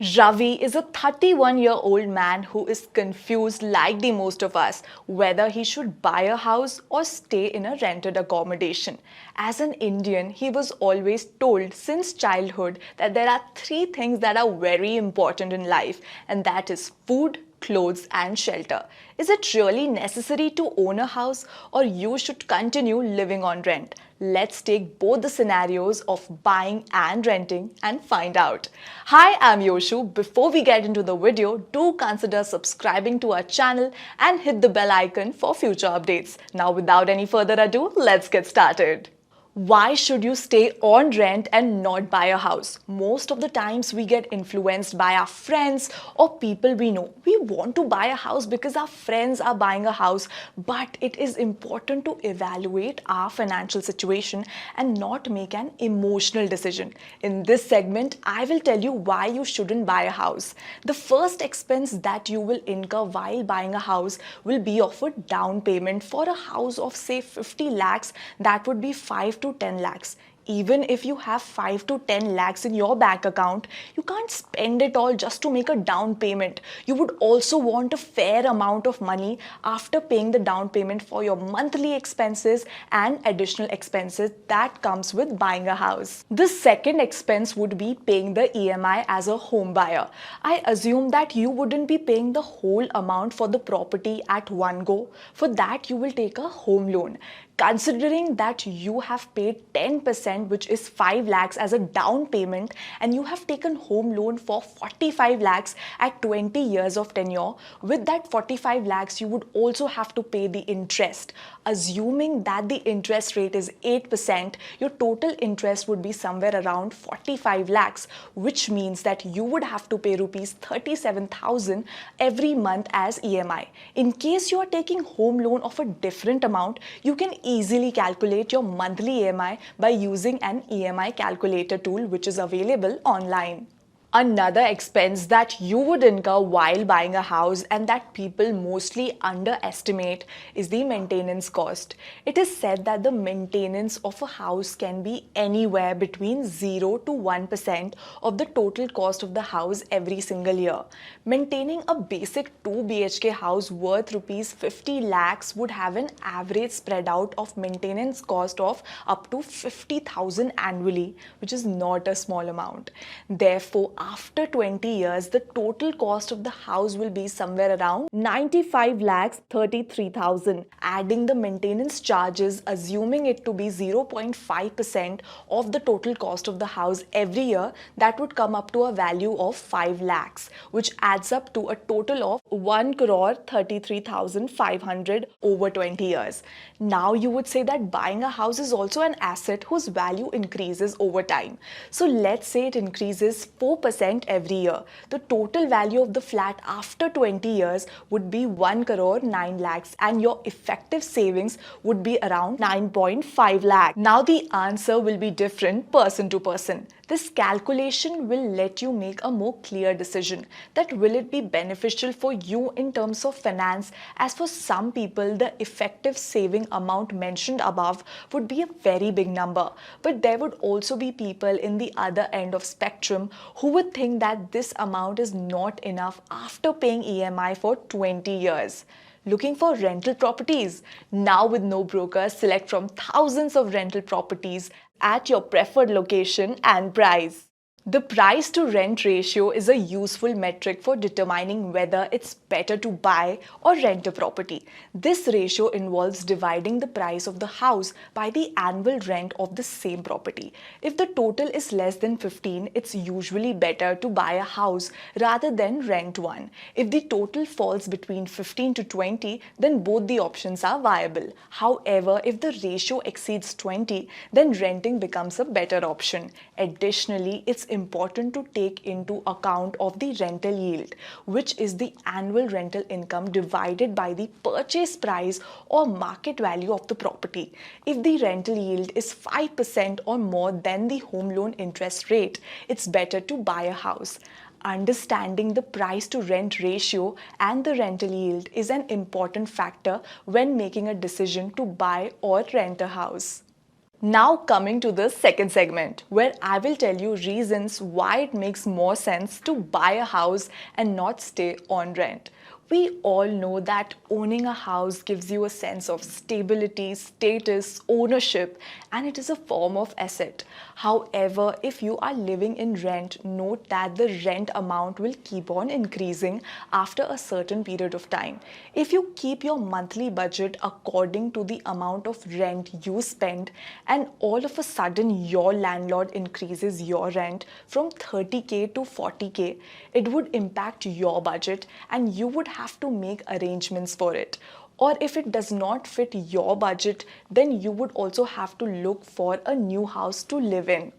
Ravi is a 31-year-old man who is confused like the most of us whether he should buy a house or stay in a rented accommodation. As an Indian, he was always told since childhood that there are three things that are very important in life, and that is food, clothes and shelter. Is it really necessary to own a house, or you should continue living on rent? Let's take both the scenarios of buying and renting and find out. Hi, I'm Yoshu. Before we get into the video, do consider subscribing to our channel and hit the bell icon for future updates. Now without any further ado, let's get started. Why should you stay on rent and not buy a house? Most of the times we get influenced by our friends or people we know. We want to buy a house because our friends are buying a house, but it is important to evaluate our financial situation and not make an emotional decision. In this segment, I will tell you why you shouldn't buy a house. The first expense that you will incur while buying a house will be of a down payment. For a house of say 50 lakhs, that would be 5 to 10 lakhs. Even if you have 5 to 10 lakhs in your bank account, you can't spend it all just to make a down payment. You would also want a fair amount of money after paying the down payment for your monthly expenses and additional expenses that comes with buying a house. The second expense would be paying the EMI as a home buyer. I assume that you wouldn't be paying the whole amount for the property at one go. For that, you will take a home loan. Considering that you have paid 10%, which is 5 lakhs as a down payment, and you have taken home loan for 45 lakhs at 20 years of tenure, with that 45 lakhs you would also have to pay the interest. Assuming that the interest rate is 8%, your total interest would be somewhere around 45 lakhs, which means that you would have to pay rupees 37,000 every month as EMI. In case you are taking home loan of a different amount, you can easily calculate your monthly EMI by using an EMI calculator tool which is available online. Another expense that you would incur while buying a house and that people mostly underestimate is the maintenance cost. It is said that the maintenance of a house can be anywhere between 0 to 1% of the total cost of the house every single year. Maintaining a basic 2 BHK house worth rupees 50 lakhs would have an average spread out of maintenance cost of up to 50,000 annually, which is not a small amount. Therefore, after 20 years, the total cost of the house will be somewhere around 95 lakhs 33,000. Adding the maintenance charges, assuming it to be 0.5% of the total cost of the house every year, that would come up to a value of 5 lakhs, which adds up to a total of 1 crore 33,500 over 20 years. Now you would say that buying a house is also an asset whose value increases over time. So let's say it increases 4% every year. The total value of the flat after 20 years would be 1 crore 9 lakhs, and your effective savings would be around 9.5 lakh. Now the answer will be different person to person. This calculation will let you make a more clear decision that will it be beneficial for you in terms of finance. As for some people, the effective saving amount mentioned above would be a very big number, but there would also be people in the other end of spectrum who would think that this amount is not enough after paying EMI for 20 years. Looking for rental properties? Now with no broker, select from thousands of rental properties at your preferred location and price. The price to rent ratio is a useful metric for determining whether it's better to buy or rent a property. This ratio involves dividing the price of the house by the annual rent of the same property. If the total is less than 15, it's usually better to buy a house rather than rent one. If the total falls between 15 to 20, then both the options are viable. However, if the ratio exceeds 20, then renting becomes a better option. Additionally, it's important to take into account of the rental yield, which is the annual rental income divided by the purchase price or market value of the property. If the rental yield is 5% or more than the home loan interest rate, it's better to buy a house. Understanding the price to rent ratio and the rental yield is an important factor when making a decision to buy or rent a house. Now coming to the second segment, where I will tell you reasons why it makes more sense to buy a house and not stay on rent. We all know that owning a house gives you a sense of stability, status, ownership, and it is a form of asset. However, if you are living in rent, note that the rent amount will keep on increasing after a certain period of time. If you keep your monthly budget according to the amount of rent you spend, and all of a sudden your landlord increases your rent from 30k to 40k, it would impact your budget and you would have to make arrangements for it. Or if it does not fit your budget, then you would also have to look for a new house to live in.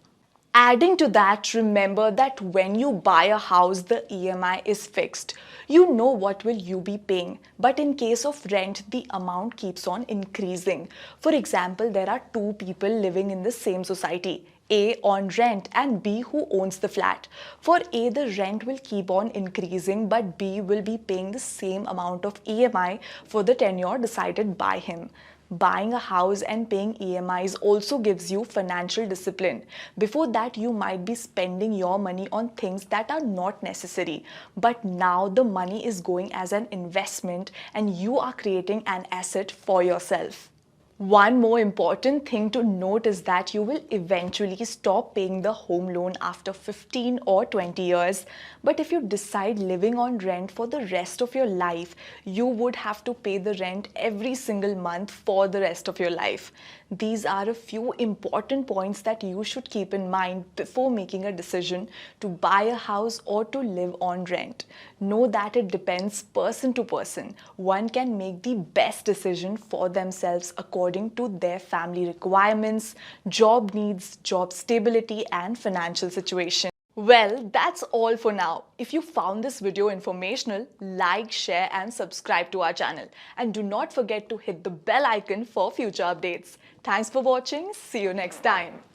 Adding to that, remember that when you buy a house, the EMI is fixed. You know what will you be paying, but in case of rent, the amount keeps on increasing. For example, there are two people living in the same society. A on rent and B who owns the flat. For A, the rent will keep on increasing, but B will be paying the same amount of EMI for the tenure decided by him. Buying a house and paying EMIs also gives you financial discipline. Before that, you might be spending your money on things that are not necessary. But now the money is going as an investment and you are creating an asset for yourself. One more important thing to note is that you will eventually stop paying the home loan after 15 or 20 years. But if you decide living on rent for the rest of your life, you would have to pay the rent every single month for the rest of your life. These are a few important points that you should keep in mind before making a decision to buy a house or to live on rent. Know that it depends person to person. One can make the best decision for themselves according to their family requirements, job needs, job stability, and financial situation. Well, that's all for now. If you found this video informational, like, share, and subscribe to our channel. And do not forget to hit the bell icon for future updates. Thanks for watching. See you next time.